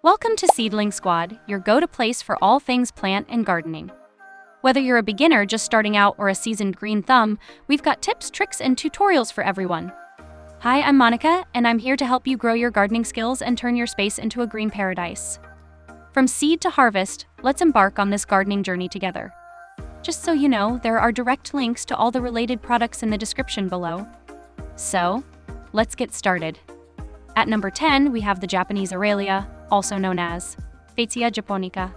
Welcome to Seedling Squad, your go-to place for all things plant and gardening. Whether you're a beginner just starting out or a seasoned green thumb, we've got tips, tricks, and tutorials for everyone. Hi, I'm Monica, and I'm here to help you grow your gardening skills and turn your space into a green paradise. From seed to harvest, let's embark on this gardening journey together. Just so you know, there are direct links to all the related products in the description below. So, let's get started. At number 10, we have the Japanese Aralia, also known as Fatsia japonica.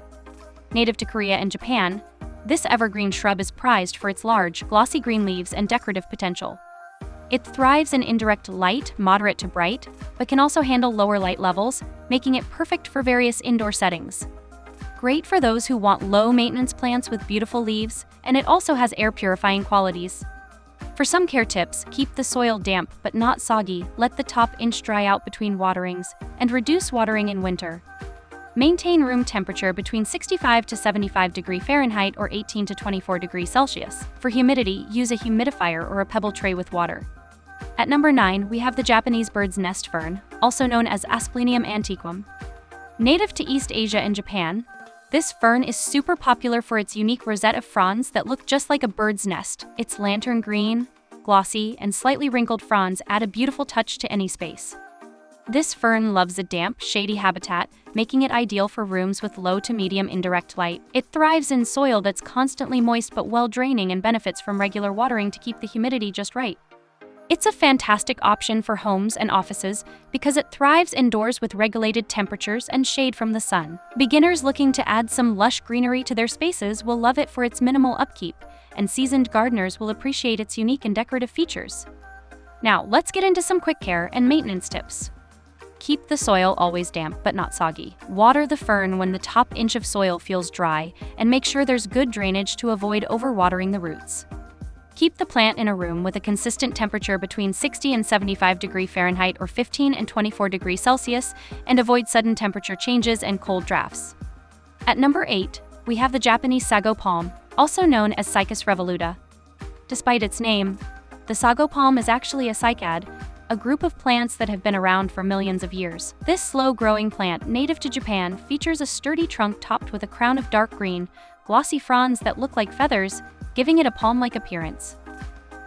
Native to Korea and Japan, this evergreen shrub is prized for its large, glossy green leaves and decorative potential. It thrives in indirect light, moderate to bright, but can also handle lower light levels, making it perfect for various indoor settings. Great for those who want low-maintenance plants with beautiful leaves, and it also has air-purifying qualities. For some care tips, keep the soil damp but not soggy, let the top inch dry out between waterings, and reduce watering in winter. Maintain room temperature between 65 to 75 degrees Fahrenheit or 18 to 24 degrees Celsius. For humidity, use a humidifier or a pebble tray with water. At number 9, we have the Japanese bird's nest fern, also known as Asplenium antiquum. Native to East Asia and Japan, this fern is super popular for its unique rosette of fronds that look just like a bird's nest. Its lantern green, glossy, and slightly wrinkled fronds add a beautiful touch to any space. This fern loves a damp, shady habitat, making it ideal for rooms with low to medium indirect light. It thrives in soil that's constantly moist but well-draining and benefits from regular watering to keep the humidity just right. It's a fantastic option for homes and offices because it thrives indoors with regulated temperatures and shade from the sun. Beginners looking to add some lush greenery to their spaces will love it for its minimal upkeep, and seasoned gardeners will appreciate its unique and decorative features. Now, let's get into some quick care and maintenance tips. Keep the soil always damp but not soggy. Water the fern when the top inch of soil feels dry, and make sure there's good drainage to avoid overwatering the roots. Keep the plant in a room with a consistent temperature between 60 and 75 degrees Fahrenheit or 15 and 24 degrees Celsius, and avoid sudden temperature changes and cold drafts. At number 8, we have the Japanese Sago palm, also known as Cycas revoluta. Despite its name, the Sago palm is actually a cycad, a group of plants that have been around for millions of years. This slow-growing plant, native to Japan, features a sturdy trunk topped with a crown of dark green, glossy fronds that look like feathers, giving it a palm-like appearance.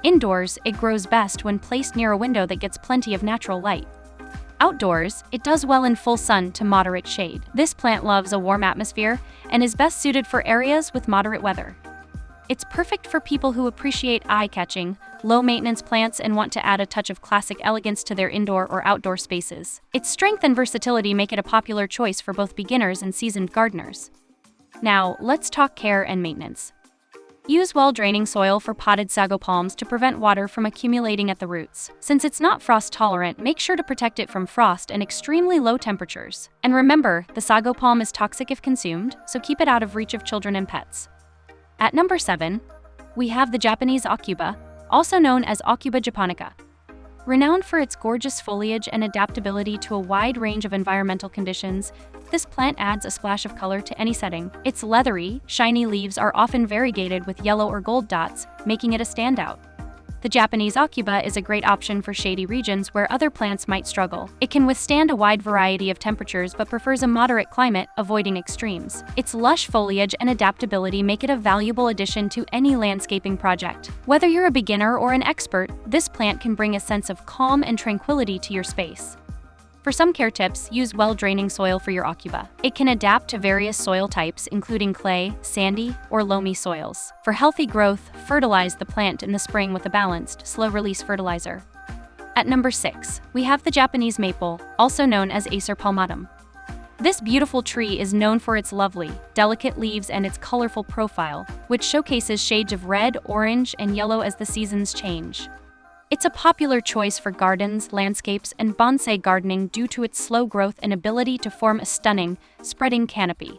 Indoors, it grows best when placed near a window that gets plenty of natural light. Outdoors, it does well in full sun to moderate shade. This plant loves a warm atmosphere and is best suited for areas with moderate weather. It's perfect for people who appreciate eye-catching, low-maintenance plants and want to add a touch of classic elegance to their indoor or outdoor spaces. Its strength and versatility make it a popular choice for both beginners and seasoned gardeners. Now, let's talk care and maintenance. Use well-draining soil for potted sago palms to prevent water from accumulating at the roots. Since it's not frost-tolerant, make sure to protect it from frost and extremely low temperatures. And remember, the sago palm is toxic if consumed, so keep it out of reach of children and pets. At number 7, we have the Japanese Aucuba, also known as Aucuba japonica. Renowned for its gorgeous foliage and adaptability to a wide range of environmental conditions, this plant adds a splash of color to any setting. Its leathery, shiny leaves are often variegated with yellow or gold dots, making it a standout. The Japanese Aucuba is a great option for shady regions where other plants might struggle. It can withstand a wide variety of temperatures but prefers a moderate climate, avoiding extremes. Its lush foliage and adaptability make it a valuable addition to any landscaping project. Whether you're a beginner or an expert, this plant can bring a sense of calm and tranquility to your space. For some care tips, use well-draining soil for your Aucuba. It can adapt to various soil types, including clay, sandy, or loamy soils. For healthy growth, fertilize the plant in the spring with a balanced, slow-release fertilizer. At number 6, we have the Japanese maple, also known as Acer palmatum. This beautiful tree is known for its lovely, delicate leaves and its colorful profile, which showcases shades of red, orange, and yellow as the seasons change. It's a popular choice for gardens, landscapes, and bonsai gardening due to its slow growth and ability to form a stunning, spreading canopy.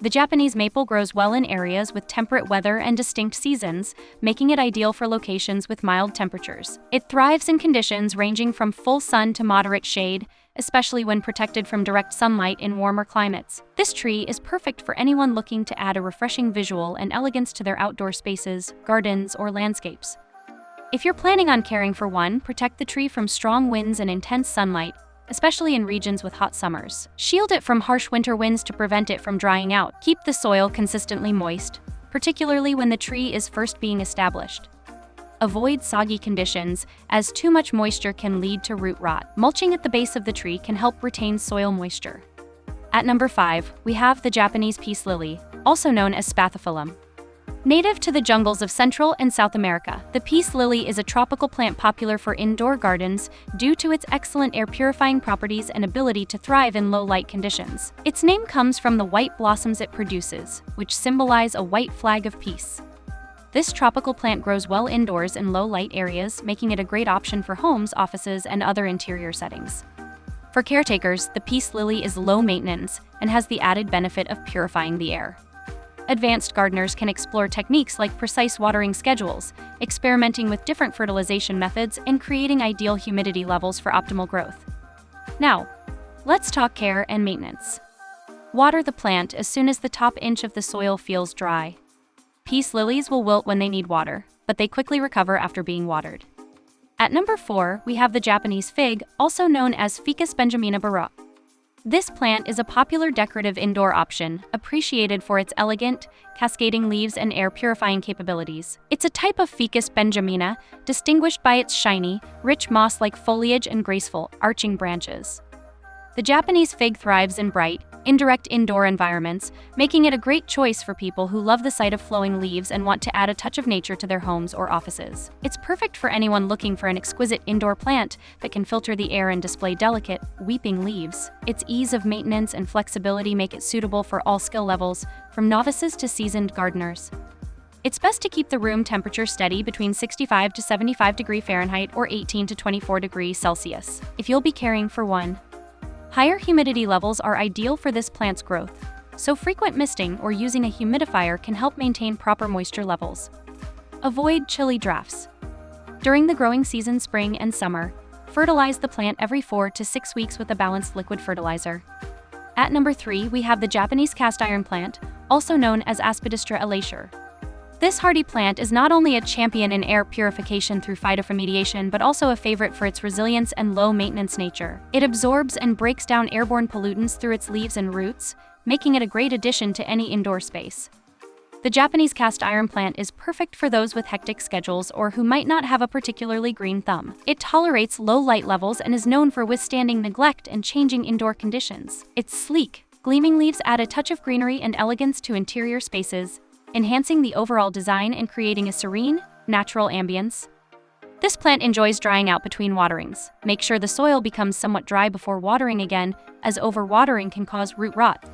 The Japanese maple grows well in areas with temperate weather and distinct seasons, making it ideal for locations with mild temperatures. It thrives in conditions ranging from full sun to moderate shade, especially when protected from direct sunlight in warmer climates. This tree is perfect for anyone looking to add a refreshing visual and elegance to their outdoor spaces, gardens, or landscapes. If you're planning on caring for one, protect the tree from strong winds and intense sunlight, especially in regions with hot summers. Shield it from harsh winter winds to prevent it from drying out. Keep the soil consistently moist, particularly when the tree is first being established. Avoid soggy conditions, as too much moisture can lead to root rot. Mulching at the base of the tree can help retain soil moisture. At number 5, we have the Japanese peace lily, also known as Spathiphyllum. Native to the jungles of Central and South America, the peace lily is a tropical plant popular for indoor gardens due to its excellent air-purifying properties and ability to thrive in low-light conditions. Its name comes from the white blossoms it produces, which symbolize a white flag of peace. This tropical plant grows well indoors in low-light areas, making it a great option for homes, offices, and other interior settings. For caretakers, the peace lily is low maintenance and has the added benefit of purifying the air. Advanced gardeners can explore techniques like precise watering schedules, experimenting with different fertilization methods, and creating ideal humidity levels for optimal growth. Now, let's talk care and maintenance. Water the plant as soon as the top inch of the soil feels dry. Peace lilies will wilt when they need water, but they quickly recover after being watered. At number 4, we have the Japanese fig, also known as Ficus benjamina baroque. This plant is a popular decorative indoor option, appreciated for its elegant, cascading leaves and air-purifying capabilities. It's a type of Ficus benjamina, distinguished by its shiny, rich moss-like foliage and graceful, arching branches. The Japanese fig thrives in bright, indirect indoor environments, making it a great choice for people who love the sight of flowing leaves and want to add a touch of nature to their homes or offices. It's perfect for anyone looking for an exquisite indoor plant that can filter the air and display delicate, weeping leaves. Its ease of maintenance and flexibility make it suitable for all skill levels, from novices to seasoned gardeners. It's best to keep the room temperature steady between 65 to 75 degrees Fahrenheit or 18 to 24 degrees Celsius, if you'll be caring for one. Higher humidity levels are ideal for this plant's growth, so frequent misting or using a humidifier can help maintain proper moisture levels. Avoid chilly drafts. During the growing season spring and summer, fertilize the plant every 4 to 6 weeks with a balanced liquid fertilizer. At number 3, we have the Japanese cast iron plant, also known as Aspidistra elacea. This hardy plant is not only a champion in air purification through phytoremediation but also a favorite for its resilience and low-maintenance nature. It absorbs and breaks down airborne pollutants through its leaves and roots, making it a great addition to any indoor space. The Japanese cast iron plant is perfect for those with hectic schedules or who might not have a particularly green thumb. It tolerates low light levels and is known for withstanding neglect and changing indoor conditions. Its sleek, gleaming leaves add a touch of greenery and elegance to interior spaces, enhancing the overall design and creating a serene, natural ambience. This plant enjoys drying out between waterings. Make sure the soil becomes somewhat dry before watering again, as overwatering can cause root rot.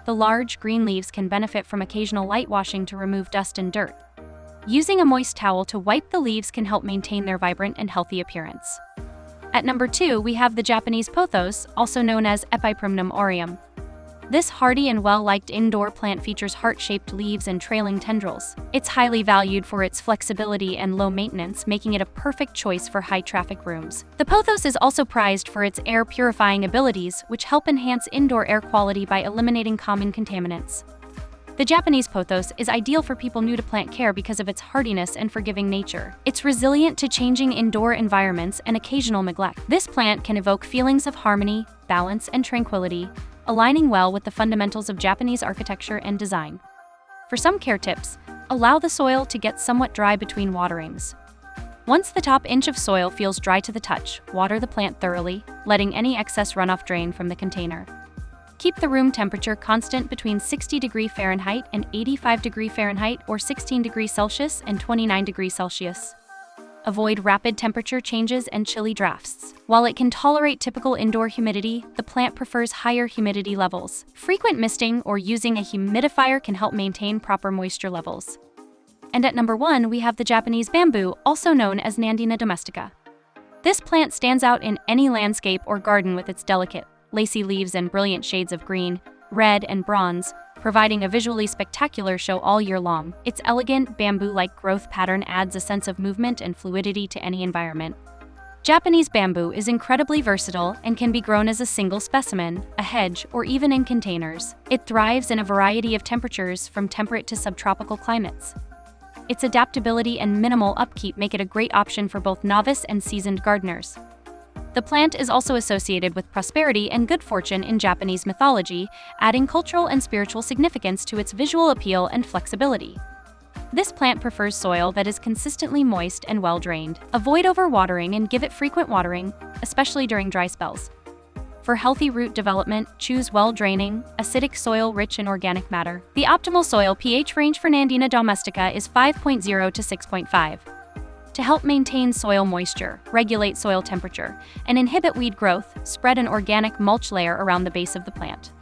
The large, green leaves can benefit from occasional light washing to remove dust and dirt. Using a moist towel to wipe the leaves can help maintain their vibrant and healthy appearance. At number 2, we have the Japanese pothos, also known as Epiprimnum aureum. This hardy and well-liked indoor plant features heart-shaped leaves and trailing tendrils. It's highly valued for its flexibility and low maintenance, making it a perfect choice for high-traffic rooms. The pothos is also prized for its air-purifying abilities, which help enhance indoor air quality by eliminating common contaminants. The Japanese pothos is ideal for people new to plant care because of its hardiness and forgiving nature. It's resilient to changing indoor environments and occasional neglect. This plant can evoke feelings of harmony, balance, and tranquility, aligning well with the fundamentals of Japanese architecture and design. For some care tips, allow the soil to get somewhat dry between waterings. Once the top inch of soil feels dry to the touch, water the plant thoroughly, letting any excess runoff drain from the container. Keep the room temperature constant between 60 degrees Fahrenheit and 85 degrees Fahrenheit or 16 degrees Celsius and 29 degrees Celsius. Avoid rapid temperature changes and chilly drafts. While it can tolerate typical indoor humidity, the plant prefers higher humidity levels. Frequent misting or using a humidifier can help maintain proper moisture levels. And at number 1, we have the Japanese bamboo, also known as Nandina domestica. This plant stands out in any landscape or garden with its delicate, lacy leaves and brilliant shades of green, red, and bronze, providing a visually spectacular show all year long. Its elegant, bamboo-like growth pattern adds a sense of movement and fluidity to any environment. Japanese bamboo is incredibly versatile and can be grown as a single specimen, a hedge, or even in containers. It thrives in a variety of temperatures from temperate to subtropical climates. Its adaptability and minimal upkeep make it a great option for both novice and seasoned gardeners. The plant is also associated with prosperity and good fortune in Japanese mythology, adding cultural and spiritual significance to its visual appeal and flexibility. This plant prefers soil that is consistently moist and well-drained. Avoid overwatering and give it frequent watering, especially during dry spells. For healthy root development, choose well-draining, acidic soil rich in organic matter. The optimal soil pH range for Nandina domestica is 5.0 to 6.5. To help maintain soil moisture, regulate soil temperature, and inhibit weed growth, spread an organic mulch layer around the base of the plant.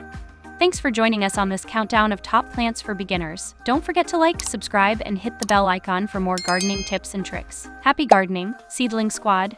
Thanks for joining us on this countdown of top plants for beginners. Don't forget to like, subscribe, and hit the bell icon for more gardening tips and tricks. Happy gardening, Seedling Squad!